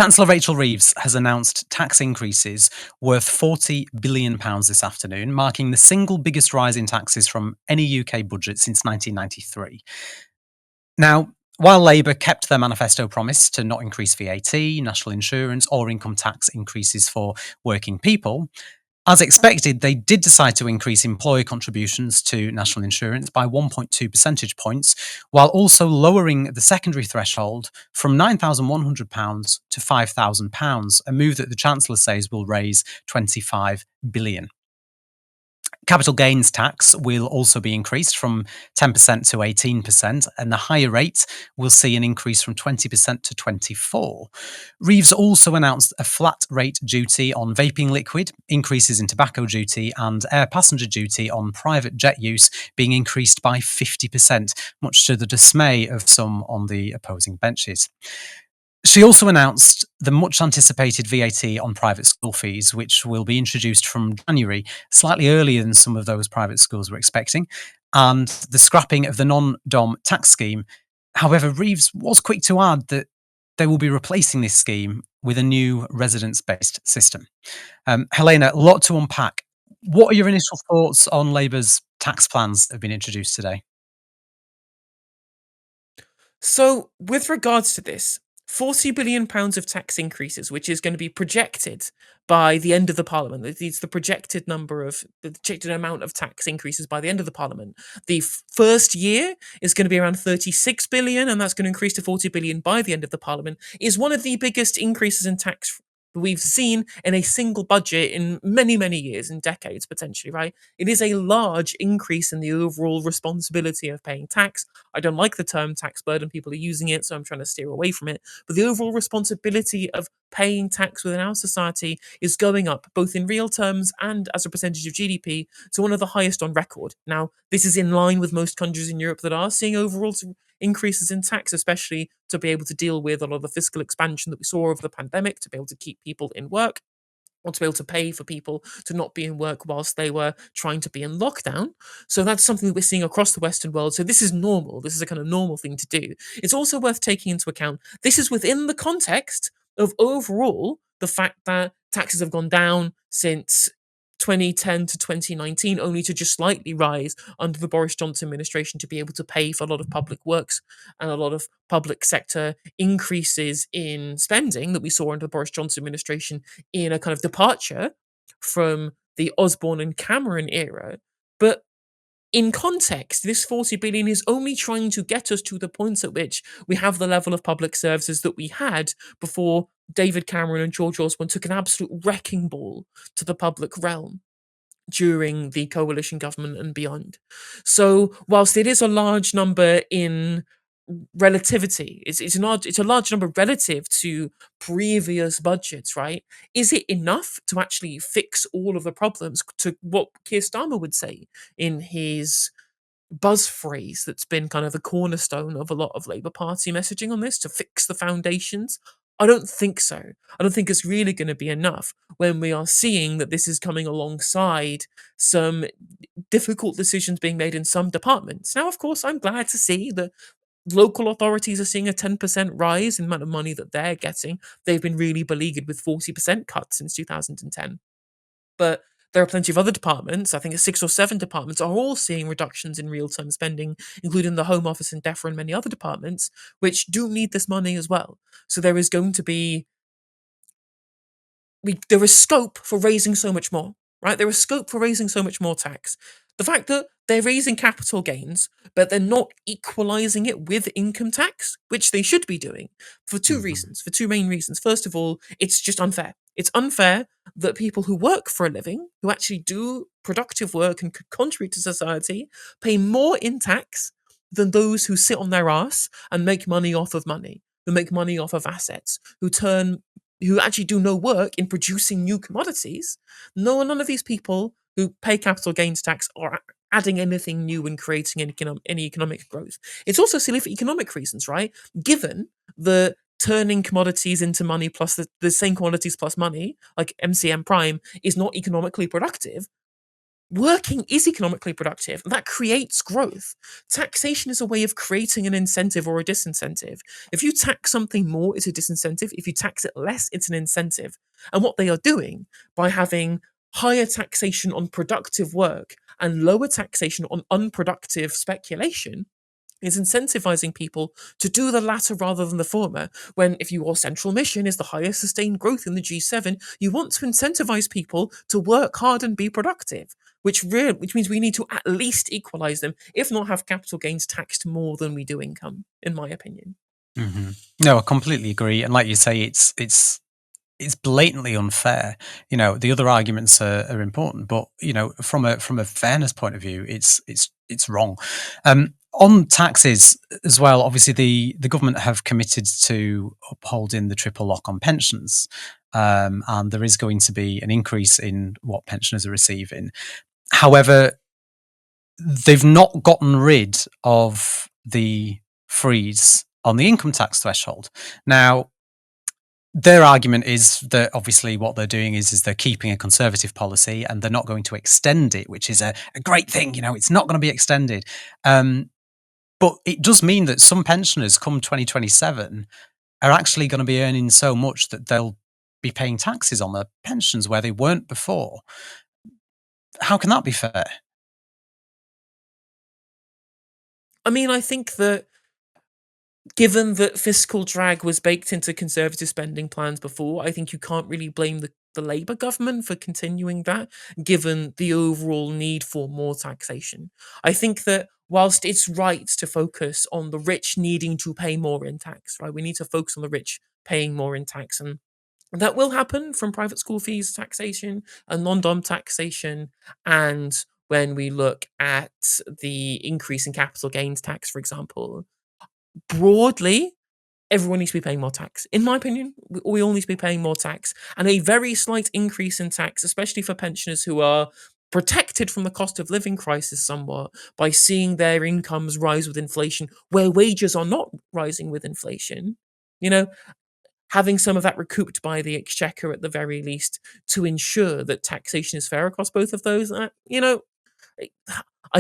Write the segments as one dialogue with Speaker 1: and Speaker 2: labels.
Speaker 1: Chancellor Rachel Reeves has announced tax increases worth £40 billion this afternoon, marking the single biggest rise in taxes from any UK budget since 1993. Now, while Labour kept their manifesto promise to not increase VAT, national insurance, or income tax increases for working people, as expected, they did decide to increase employer contributions to national insurance by 1.2 percentage points, while also lowering the secondary threshold from £9,100 to £5,000, a move that the Chancellor says will raise £25 billion. Capital gains tax will also be increased from 10% to 18%, and the higher rate will see an increase from 20% to 24%. Reeves also announced a flat rate duty on vaping liquid, increases in tobacco duty, and air passenger duty on private jet use being increased by 50%, much to the dismay of some on the opposing benches. She also announced the much anticipated VAT on private school fees, which will be introduced from January, slightly earlier than some of those private schools were expecting, and the scrapping of the non-dom tax scheme. However, Reeves was quick to add that they will be replacing this scheme with a new residence-based system. Helena, a lot to unpack. What are your initial thoughts on Labour's tax plans that have been introduced today?
Speaker 2: So, with regards to this, £40 billion of tax increases, which is going to be projected by the end of the parliament. It's the projected number of the projected amount of tax increases by the end of the parliament. The first year is going to be around 36 billion, and that's going to increase to 40 billion by the end of the parliament. Is one of the biggest increases in tax we've seen in a single budget in many, many years, in decades potentially, right? It is a large increase in the overall responsibility of paying tax. I don't like the term tax burden. People are using it, so I'm trying to steer away from it. But the overall responsibility of paying tax within our society is going up, both in real terms and as a percentage of GDP, to one of the highest on record. Now, this is in line with most countries in Europe that are seeing overall increases in tax, especially to be able to deal with a lot of the fiscal expansion that we saw over the pandemic, to be able to keep people in work, or to be able to pay for people to not be in work whilst they were trying to be in lockdown. So that's something that we're seeing across the Western world. So this is normal. This is a kind of normal thing to do. It's also worth taking into account this is within the context of overall the fact that taxes have gone down since 2010 to 2019, only to just slightly rise under the Boris Johnson administration to be able to pay for a lot of public works and a lot of public sector increases in spending that we saw under the Boris Johnson administration, in a kind of departure from the Osborne and Cameron era. But in context, this 40 billion is only trying to get us to the point at which we have the level of public services that we had before David Cameron and George Osborne took an absolute wrecking ball to the public realm during the coalition government and beyond. So, whilst it is a large number in relativity, it's a large number relative to previous budgets, right? Is it enough to actually fix all of the problems? To what Keir Starmer would say in his buzz phrase that's been kind of the cornerstone of a lot of Labour Party messaging on this, to fix the foundations? I don't think so. I don't think it's really going to be enough when we are seeing that this is coming alongside some difficult decisions being made in some departments. Now, of course, I'm glad to see that local authorities are seeing a 10% rise in the amount of money that they're getting. They've been really beleaguered with 40% cuts since 2010. But there are plenty of other departments, I think it's 6 or 7 departments, are all seeing reductions in real term spending, including the Home Office and DEFRA and many other departments, which do need this money as well. So there is going to be there is scope for raising so much more, right? There is scope for raising so much more tax. The fact that they're raising capital gains, but they're not equalizing it with income tax, which they should be doing, for two
Speaker 1: Mhm.
Speaker 2: reasons, for two main reasons. First of all, it's just unfair. It's unfair that people who work for a living, who actually do productive work and could contribute to society, pay more in tax than those who sit on their ass and make money off of money, who make money off of assets, who actually do no work in producing new commodities. None of these people who pay capital gains tax are adding anything new and creating any economic growth. It's also silly for economic reasons, right? Given the turning commodities into money plus the same commodities plus money, like MCM Prime, is not economically productive. Working is economically productive. That creates growth. Taxation is a way of creating an incentive or a disincentive. If you tax something more, it's a disincentive. If you tax it less, it's an incentive. And what they are doing by having higher taxation on productive work and lower taxation on unproductive speculation is incentivizing people to do the latter rather than the former. When, if your central mission is the highest sustained growth in the G7, you want to incentivize people to work hard and be productive, which means we need to at least equalize them, if not have capital gains taxed more than we do income, in my opinion.
Speaker 1: Mhm. No, I completely agree, and like you say, it's blatantly unfair. The other arguments are important, but from a fairness point of view, it's wrong. On taxes as well, obviously the government have committed to upholding the triple lock on pensions, and there is going to be an increase in what pensioners are receiving. However, they've not gotten rid of the freeze on the income tax threshold. Now, their argument is that obviously what they're doing is they're keeping a conservative policy and they're not going to extend it, which is a great thing. It's not going to be extended. But it does mean that some pensioners come 2027 are actually going to be earning so much that they'll be paying taxes on their pensions where they weren't before. How can that be fair?
Speaker 2: I mean, I think that given that fiscal drag was baked into Conservative spending plans before, I think you can't really blame the Labour government for continuing that, given the overall need for more taxation. I think that whilst it's right to focus on the rich needing to pay more in tax, right? We need to focus on the rich paying more in tax. And that will happen from private school fees taxation and non-dom taxation. And when we look at the increase in capital gains tax, for example, broadly, everyone needs to be paying more tax. In my opinion, we all need to be paying more tax. And a very slight increase in tax, especially for pensioners who are protected from the cost of living crisis somewhat by seeing their incomes rise with inflation where wages are not rising with inflation. You know, having some of that recouped by the exchequer at the very least to ensure that taxation is fair across both of those. I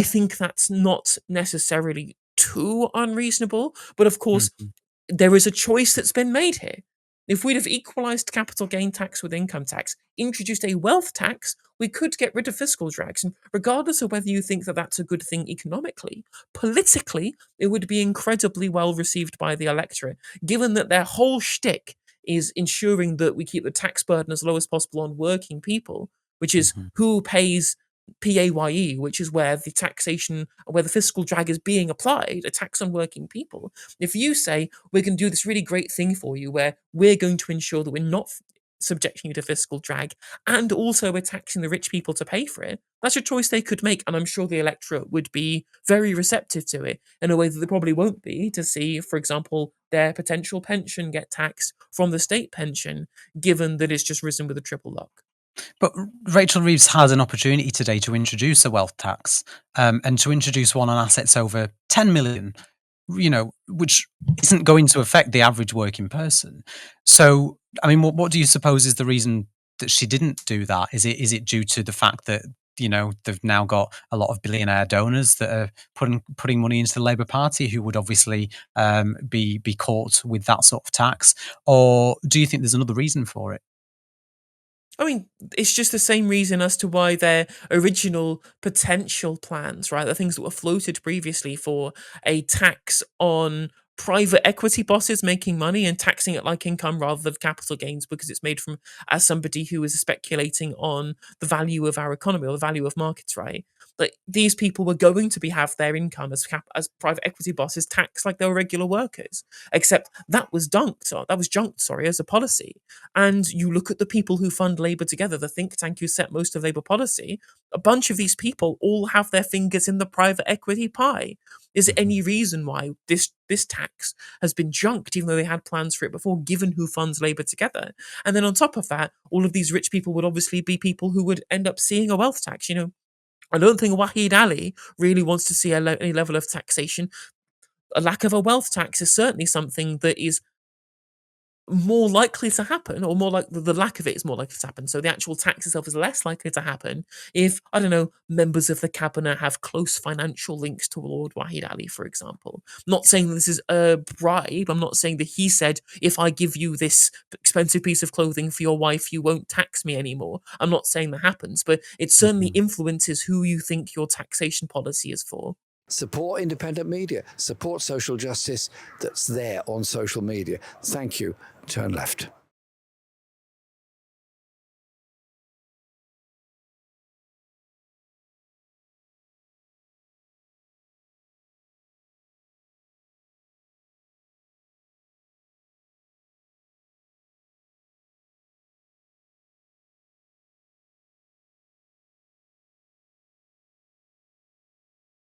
Speaker 2: think that's not necessarily too unreasonable, but of course,
Speaker 1: Mhm,
Speaker 2: there is a choice that's been made here. If we'd have equalized capital gain tax with income tax, introduced a wealth tax, we could get rid of fiscal drags. And regardless of whether you think that that's a good thing economically, politically, it would be incredibly well received by the electorate, given that their whole shtick is ensuring that we keep the tax burden as low as possible on working people, which is
Speaker 1: mhm.
Speaker 2: who pays PAYE, which is where the taxation, where the fiscal drag is being applied, a tax on working people. If you say, we're going to do this really great thing for you where we're going to ensure that we're not subjecting you to fiscal drag and also we're taxing the rich people to pay for it, that's a choice they could make. And I'm sure the electorate would be very receptive to it in a way that they probably won't be to see, for example, their potential pension get taxed from the state pension, given that it's just risen with a triple lock.
Speaker 1: But Rachel Reeves had an opportunity today to introduce a wealth tax, and to introduce one on assets over 10 million, which isn't going to affect the average working person. So, I mean, what do you suppose is the reason that she didn't do that? Is it due to the fact that they've now got a lot of billionaire donors that are putting money into the Labour Party who would obviously be caught with that sort of tax, or do you think there's another reason for it?
Speaker 2: I mean, it's just the same reason as to why their original potential plans, right? The things that were floated previously for a tax on private equity bosses making money and taxing it like income rather than capital gains because it's made from as somebody who is speculating on the value of our economy or the value of markets, right? Like these people were going to be have their income as private equity bosses taxed like they were regular workers, except that was junked, sorry, as a policy. And you look at the people who fund Labour Together, the think tank who set most of Labour policy, a bunch of these people all have their fingers in the private equity pie. Is there
Speaker 1: Mhm,
Speaker 2: any reason why this tax has been junked, even though they had plans for it before, given who funds Labour Together? And then on top of that, all of these rich people would obviously be people who would end up seeing a wealth tax. I don't think Wahid Ali really wants to see any level of taxation. A lack of a wealth tax is certainly something that is more likely to happen, or more like the lack of it is more likely to happen. So the actual tax itself is less likely to happen if, I don't know, members of the cabinet have close financial links to Lord Wahid Ali, for example. I'm not saying this is a bribe. I'm not saying that he said, if I give you this expensive piece of clothing for your wife, you won't tax me anymore. I'm not saying that happens, but it certainly
Speaker 1: Mhm.
Speaker 2: influences who you think your taxation policy is for.
Speaker 3: Support independent media, support social justice that's there on social media. Thank you. Turn left.